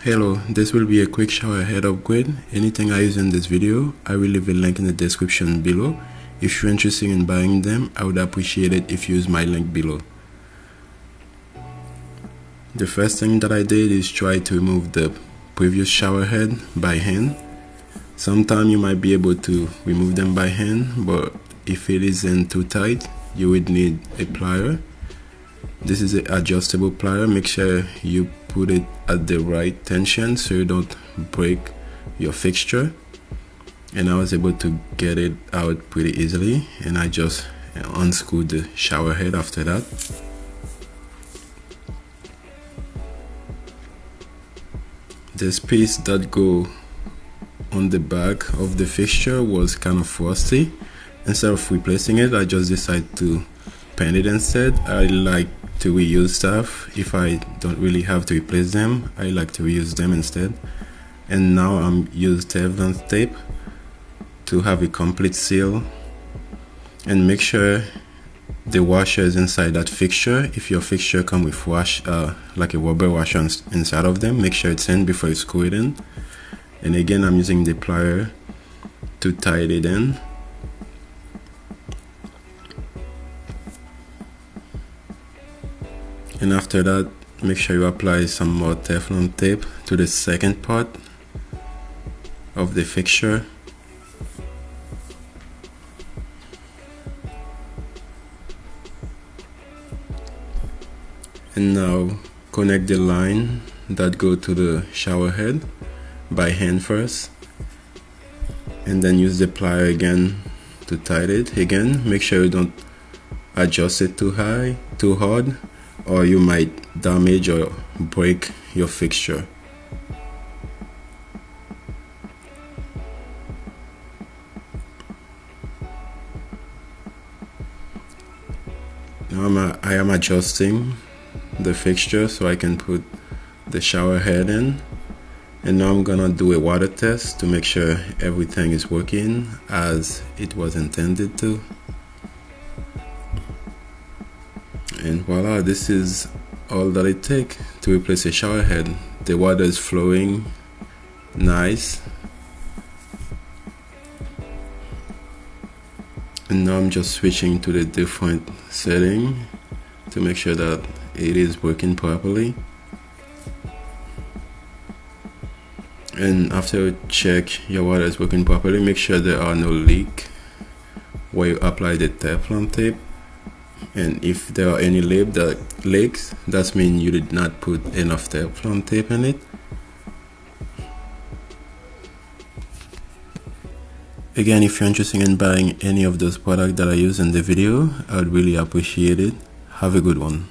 Hello, this will be a quick shower head upgrade. Anything I use in this video, I will leave a link in the description below. If you're interested in buying them, I would appreciate it if you use my link below. The first thing that I did is try to remove the previous shower head by hand. Sometimes you might be able to remove them by hand, but if it isn't too tight, you would need a plier. This is an adjustable plier. Make sure you put it at the right tension so you don't break your fixture. And I was able to get it out pretty easily, and I just unscrewed the shower head after that. This piece that go on the back of the fixture was kind of rusty. Instead of replacing it, I just decided to paint it instead. I like to reuse stuff. If I don't really have to replace them, I like to reuse them instead. And now I'm using Teflon tape to have a complete seal, and make sure the washer is inside that fixture. If your fixture come with like a rubber washer inside of them, make sure it's in before you screw it in. And again, I'm using the plier to tie it in. And after that, make sure you apply some more Teflon tape to the second part of the fixture. And now connect the line that go to the shower head by hand first, and then use the plier again to tighten it. Again, make sure you don't adjust it too hard, or you might damage or break your fixture. Now I am adjusting the fixture so I can put the shower head in. And now I'm gonna do a water test to make sure everything is working as it was intended to. And voila, this is all that it takes to replace a shower head. The water is flowing nice. And now I'm just switching to the different setting to make sure that it is working properly. And after you check your water is working properly, make sure there are no leaks where you apply the Teflon tape. And if there are any leaks, that means you did not put enough Teflon tape in it. Again, if you're interested in buying any of those products that I use in the video, I would really appreciate it. Have a good one.